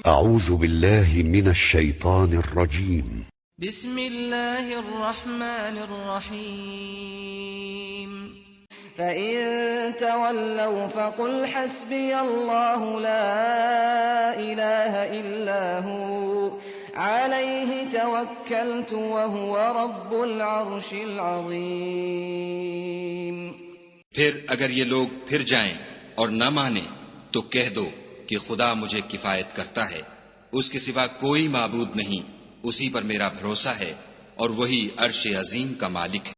أعوذ بالله من الشيطان الرجيم بسم الله الرحمن الرحيم فإن تولوا فقل حسبي الله لا إله إلا هو عليه توكلت وهو رب العرش العظيم। फिर अगर ये लोग फिर जाएं और न माने तो कह दो कि खुदा मुझे किफायत करता है, उसके सिवा कोई माबूद नहीं, उसी पर मेरा भरोसा है और वही अर्श अजीम का मालिक है।